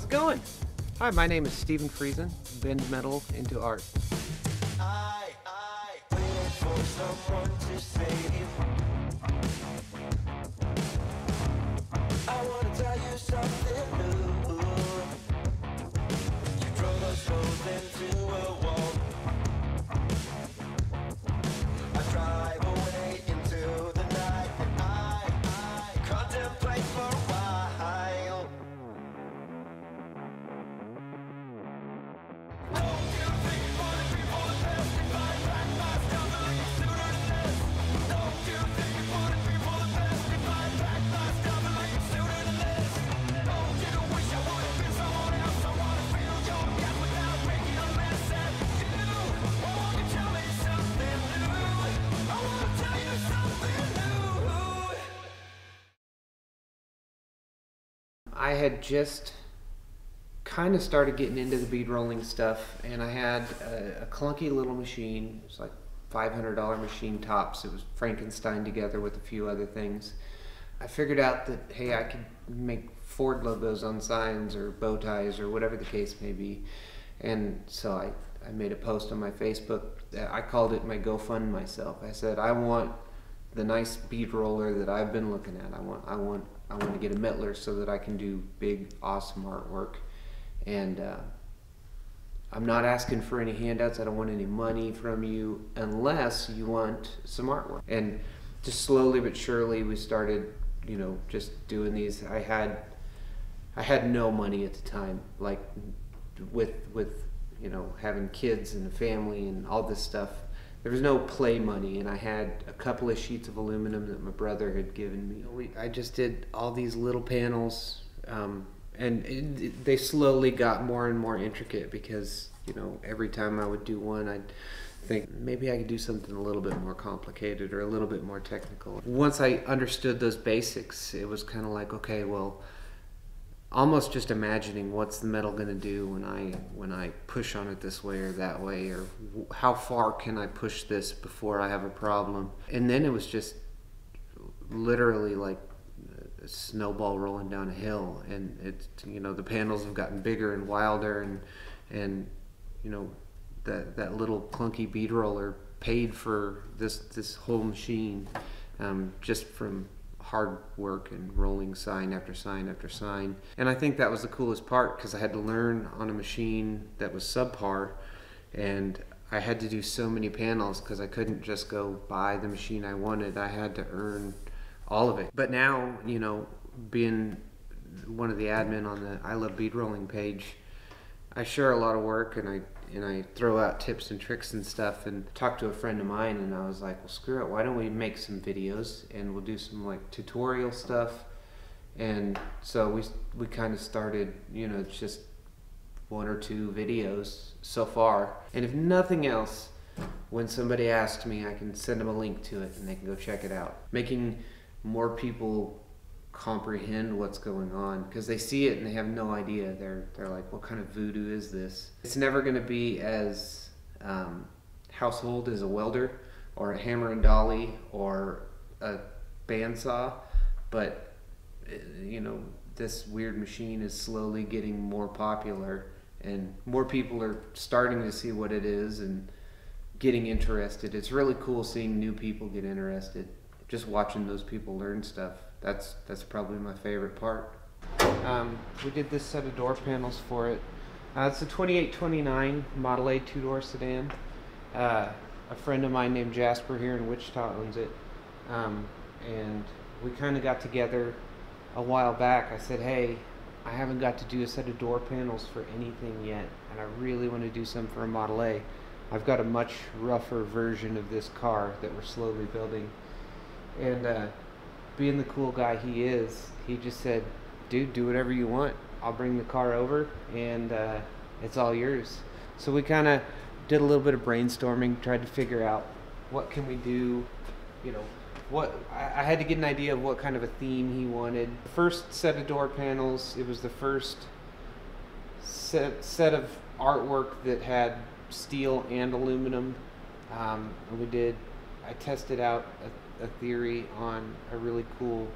it going? Hi, my name is Stephen Friesen. Bend metal into art. I waited for someone to save. I want to tell you something new. You drove us both into a wall. I drive away into the night, and I contemplate for a while. I had just kind of started getting into the bead rolling stuff, and I had a clunky little machine. It was like $500 machine tops. It was Frankenstein together with a few other things. I figured out that, hey, I could make Ford logos on signs or bow ties or whatever the case may be. And so I made a post on my Facebook. I called it my Go Fund Myself. I said, I want the nice bead roller that I've been looking at. I want to get a Mittler so that I can do big, awesome artwork. And I'm not asking for any handouts. I don't want any money from you unless you want some artwork. And just slowly but surely we started, just doing these. I had no money at the time, like with having kids and a family and all this stuff. There was no play money, and I had a couple of sheets of aluminum that my brother had given me. I just did all these little panels, and they slowly got more and more intricate because, every time I would do one, I'd think maybe I could do something a little bit more complicated or a little bit more technical. Once I understood those basics, it was kind of like, okay, well, almost just imagining what's the metal going to do when I push on it this way or that way, or how far can I push this before I have a problem. And then it was just literally like a snowball rolling down a hill, and it's, the panels have gotten bigger and wilder, and that little clunky bead roller paid for this whole machine, just from hard work and rolling sign after sign after sign. And I think that was the coolest part, because I had to learn on a machine that was subpar, and I had to do so many panels because I couldn't just go buy the machine I wanted. I had to earn all of it. But now, being one of the admin on the I Love Bead Rolling page, I share a lot of work, and I throw out tips and tricks and stuff, and talked to a friend of mine, and I was like, well, screw it, why don't we make some videos and we'll do some like tutorial stuff. And so we kind of started, it's just 1 or 2 videos so far. And if nothing else, when somebody asks me, I can send them a link to it and they can go check it out. Making more people comprehend what's going on, because they see it and they have no idea. They're like, what kind of voodoo is this? It's never going to be as household as a welder or a hammer and dolly or a bandsaw, but this weird machine is slowly getting more popular, and more people are starting to see what it is and getting interested. It's really cool seeing new people get interested. Just watching those people learn stuff. That's probably my favorite part. We did this set of door panels for it. It's a 2829 Model A 2-door sedan. A friend of mine named Jasper here in Wichita owns it. And we kind of got together a while back. I said, hey, I haven't got to do a set of door panels for anything yet, and I really want to do some for a Model A. I've got a much rougher version of this car that we're slowly building. And being the cool guy he is, he just said, dude, do whatever you want. I'll bring the car over, and it's all yours. So we kind of did a little bit of brainstorming, tried to figure out what can we do, I had to get an idea of what kind of a theme he wanted. The first set of door panels, it was the first set of artwork that had steel and aluminum. I tested out a theory on a really cool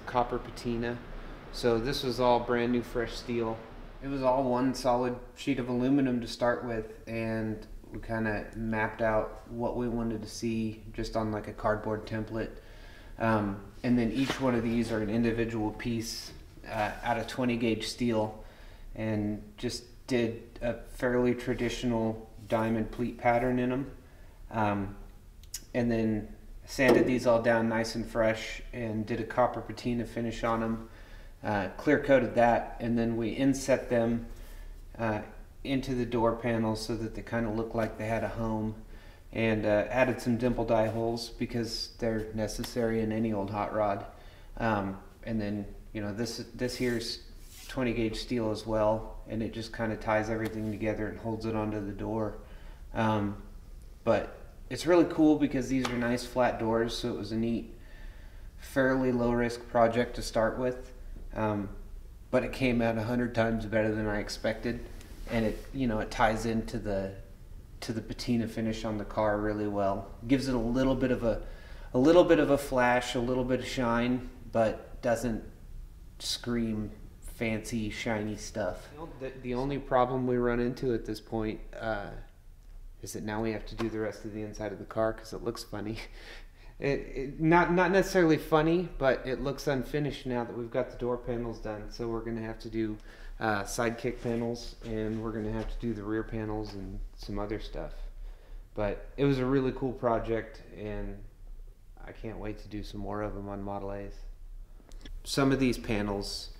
copper patina So this was all brand new fresh steel. It was all one solid sheet of aluminum to start with, and we kind of mapped out what we wanted to see just on like a cardboard template. And then each one of these are an individual piece out of 20 gauge steel, and just did a fairly traditional diamond pleat pattern in them. And then sanded these all down nice and fresh and did a copper patina finish on them. Clear coated that, and then we inset them into the door panels so that they kind of look like they had a home, and added some dimple die holes because they're necessary in any old hot rod. And then, you know, this here's 20 gauge steel as well, and it just kind of ties everything together and holds it onto the door. But it's really cool because these are nice flat doors, so it was a neat, fairly low risk project to start with. But it came out 100 times better than I expected, and it, you know, it ties into the patina finish on the car really well. Gives it a little bit of a flash, a little bit of shine, but doesn't scream fancy shiny stuff. The only problem we run into at this point is that now we have to do the rest of the inside of the car because it looks funny. Not necessarily funny, but it looks unfinished now that we've got the door panels done. So we're going to have to do side kick panels, and we're going to have to do the rear panels and some other stuff. But it was a really cool project, and I can't wait to do some more of them on Model A's. Some of these panels,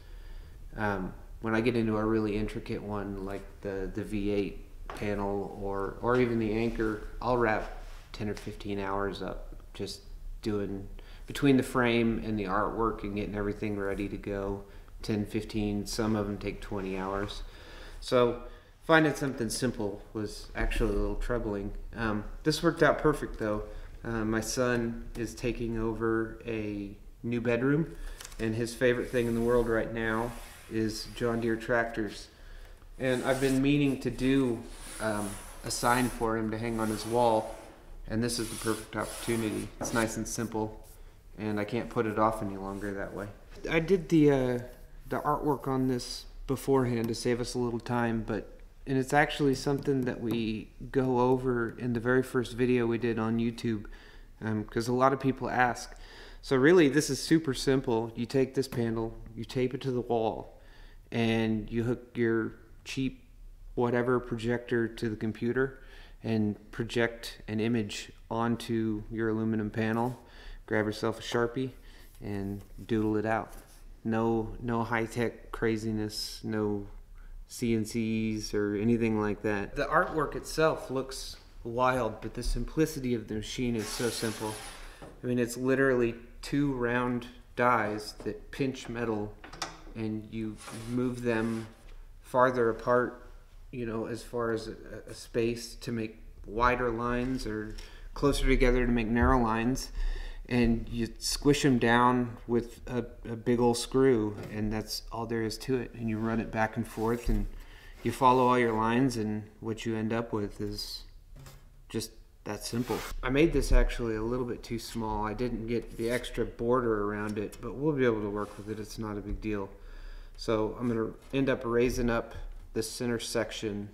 when I get into a really intricate one like the V8 panel or even the anchor, I'll wrap 10 or 15 hours up just doing between the frame and the artwork and getting everything ready to go. 10, 15, some of them take 20 hours. So finding something simple was actually a little troubling. This worked out perfect though. My son is taking over a new bedroom, and his favorite thing in the world right now is John Deere tractors. And I've been meaning to do a sign for him to hang on his wall, and this is the perfect opportunity. It's nice and simple, and I can't put it off any longer that way. I did the artwork on this beforehand to save us a little time, and it's actually something that we go over in the very first video we did on YouTube, because a lot of people ask. So really, this is super simple. You take this panel, you tape it to the wall, and you hook your cheap whatever projector to the computer and project an image onto your aluminum panel. Grab yourself a Sharpie and doodle it out. No high-tech craziness, no CNCs or anything like that. The artwork itself looks wild, but the simplicity of the machine is so simple. I mean, it's literally 2 round dies that pinch metal, and you move them farther apart, you know, as far as a space to make wider lines or closer together to make narrow lines, and you squish them down with a big old screw, and that's all there is to it. And you run it back and forth, and you follow all your lines, and what you end up with is just that simple. I made this actually a little bit too small. I didn't get the extra border around it, but we'll be able to work with it. It's not a big deal. So I'm going to end up raising up the center section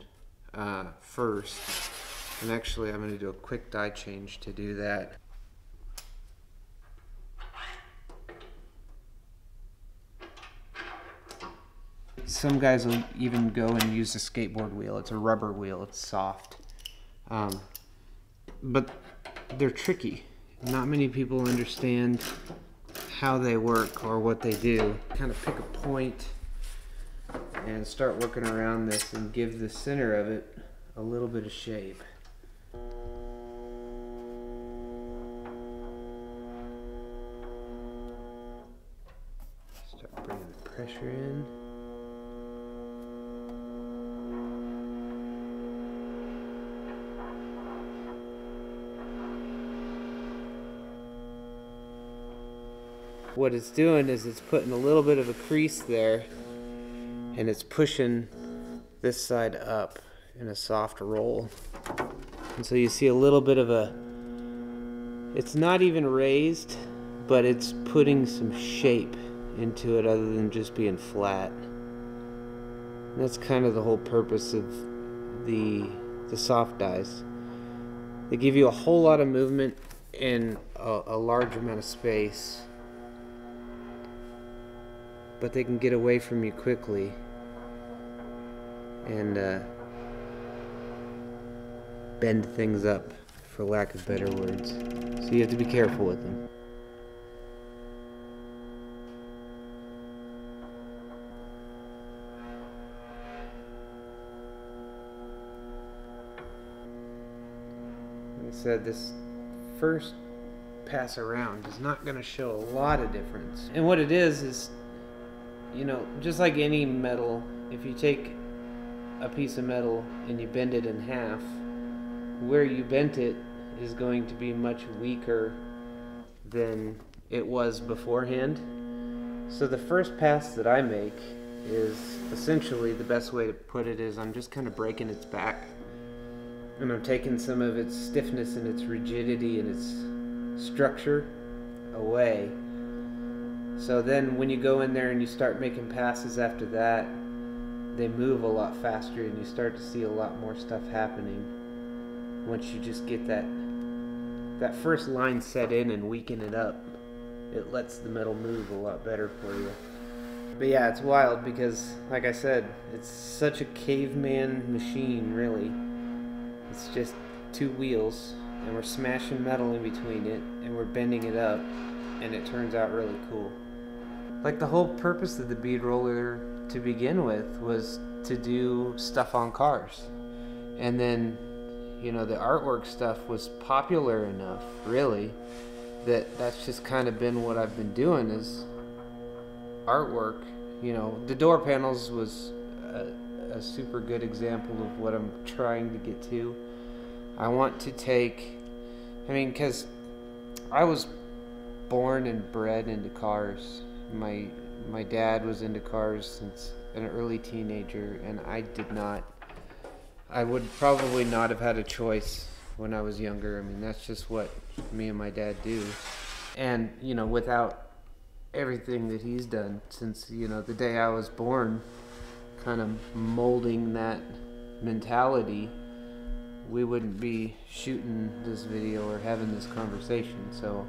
first, and actually I'm going to do a quick die change to do that. Some guys will even go and use a skateboard wheel. It's a rubber wheel, it's soft. But they're tricky. Not many people understand how they work or what they do. Kind of pick a point and start working around this and give the center of it a little bit of shape. Start bringing the pressure in. What it's doing is it's putting a little bit of a crease there, and it's pushing this side up in a soft roll. And so you see a little bit of a, it's not even raised, but it's putting some shape into it other than just being flat. And that's kind of the whole purpose of the soft dies. They give you a whole lot of movement in a large amount of space, but they can get away from you quickly and bend things up, for lack of better words. So you have to be careful with them. Like I said, this first pass around is not going to show a lot of difference. And what it is, you know, just like any metal, if you take a piece of metal and you bend it in half, where you bent it is going to be much weaker than it was beforehand. So the first pass that I make is essentially, the best way to put it is, I'm just kind of breaking its back, and I'm taking some of its stiffness and its rigidity and its structure away. So then when you go in there and you start making passes after that, they move a lot faster and you start to see a lot more stuff happening once you just get that first line set in and weaken it up. It lets the metal move a lot better for you. But yeah, it's wild because, like I said, it's such a caveman machine, really. It's just two wheels, and we're smashing metal in between it, and we're bending it up, and it turns out really cool. Like, the whole purpose of the bead roller to begin with was to do stuff on cars. And then, you know, the artwork stuff was popular enough, really, that's just kind of been what I've been doing, is artwork. You know, the door panels was a super good example of what I'm trying to get to. I want to take, I mean, because I was born and bred into cars. My dad was into cars since an early teenager, and I would probably not have had a choice when I was younger. I mean, that's just what me and my dad do. And, you know, without everything that he's done since, you know, the day I was born, kind of molding that mentality, we wouldn't be shooting this video or having this conversation. So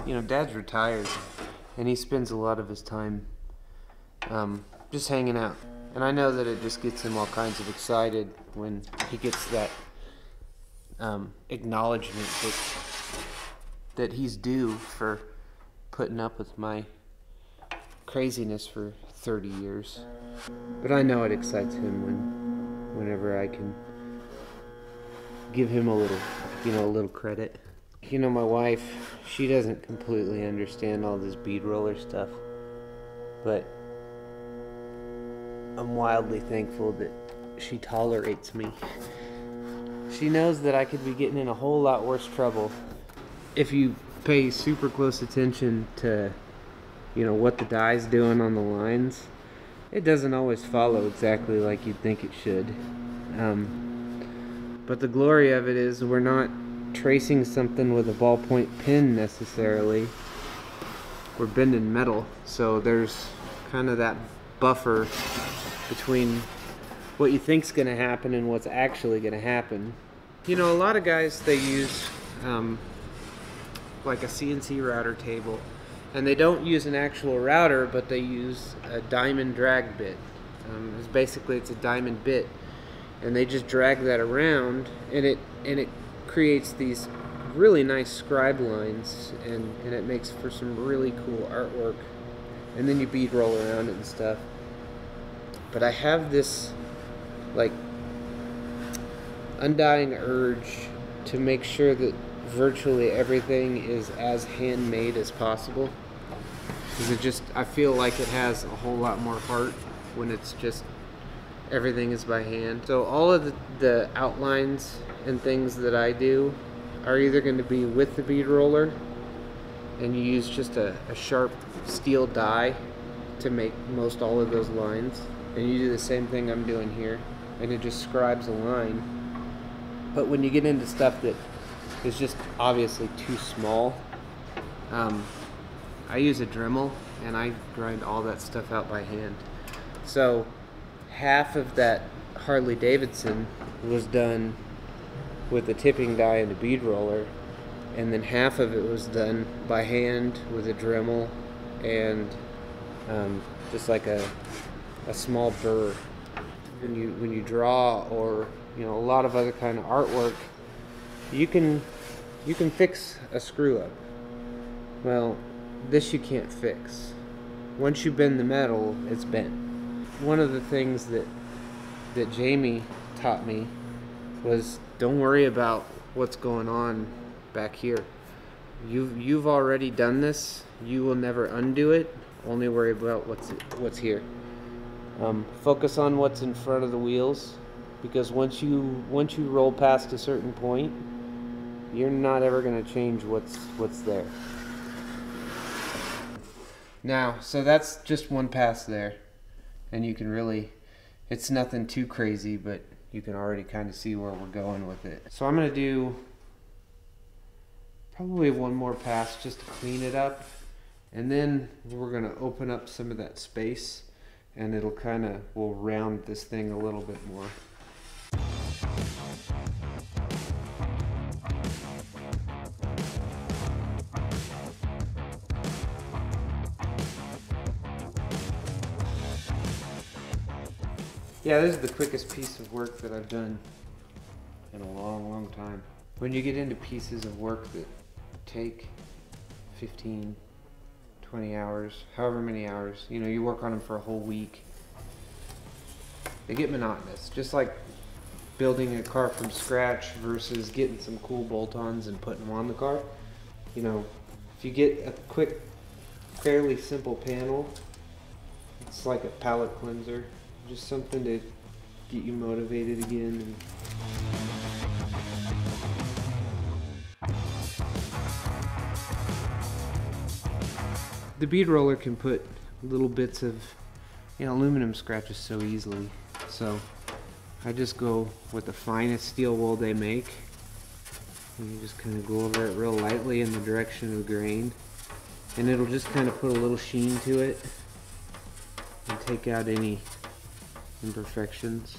you know, Dad's retired, and he spends a lot of his time just hanging out. And I know that it just gets him all kinds of excited when he gets that acknowledgement that he's due for putting up with my craziness for 30 years. But I know it excites him whenever I can give him a little credit. You know, my wife, she doesn't completely understand all this bead roller stuff, but I'm wildly thankful that she tolerates me. She knows that I could be getting in a whole lot worse trouble if you pay super close attention to, you know, what the die's doing on the lines. It doesn't always follow exactly like you'd think it should. But the glory of it is we're not tracing something with a ballpoint pen necessarily. We're bending metal, so there's kind of that buffer between what you think's going to happen and what's actually going to happen. You know, a lot of guys, they use like a CNC router table, and they don't use an actual router, but they use a diamond drag bit. It's a diamond bit, and they just drag that around, and it creates these really nice scribe lines, and it makes for some really cool artwork. And then you bead roll around it and stuff. But I have this like undying urge to make sure that virtually everything is as handmade as possible, because I feel like it has a whole lot more heart when it's just everything is by hand. So all of the outlines and things that I do are either going to be with the bead roller, and you use just a sharp steel die to make most all of those lines, and you do the same thing I'm doing here. and it just scribes a line. But when you get into stuff that is just obviously too small, I use a Dremel and I grind all that stuff out by hand. So half of that Harley Davidson was done with a tipping die and a bead roller, and then half of it was done by hand with a Dremel and just like a small burr. When you draw, or a lot of other kind of artwork, you can fix a screw up. Well, this you can't fix. Once you bend the metal, it's bent. One of the things that Jamie taught me was, don't worry about what's going on back here. You've already done this. You will never undo it. Only worry about what's here. Focus on what's in front of the wheels, because once you roll past a certain point, you're not ever going to change what's there. Now, so that's just one pass there, and you can really, it's nothing too crazy, but you can already kind of see where we're going with it. So I'm going to do probably one more pass just to clean it up, and then we're going to open up some of that space, and we'll round this thing a little bit more. Yeah, this is the quickest piece of work that I've done in a long, long time. When you get into pieces of work that take 15, 20 hours, however many hours, you work on them for a whole week, they get monotonous. Just like building a car from scratch versus getting some cool bolt-ons and putting them on the car. If you get a quick, fairly simple panel, it's like a palette cleanser. Just something to get you motivated again. The bead roller can put little bits of aluminum scratches so easily. So I just go with the finest steel wool they make. And you just kind of go over it real lightly in the direction of the grain. And it'll just kind of put a little sheen to it and take out any imperfections.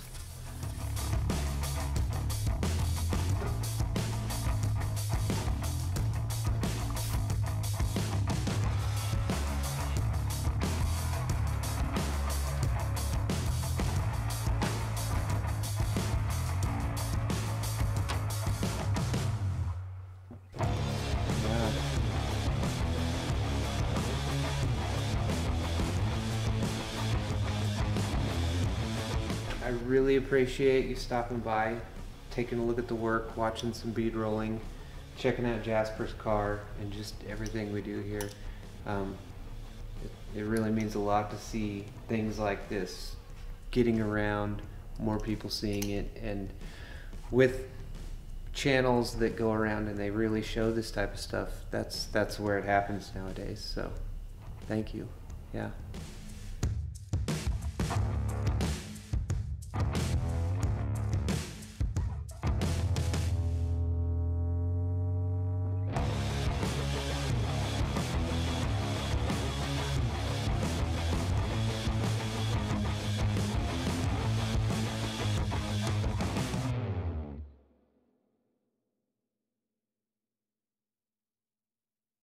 I really appreciate you stopping by, taking a look at the work, watching some bead rolling, checking out Jasper's car, and just everything we do here. It really means a lot to see things like this getting around, more people seeing it, and with channels that go around and they really show this type of stuff, that's where it happens nowadays. So thank you. Yeah.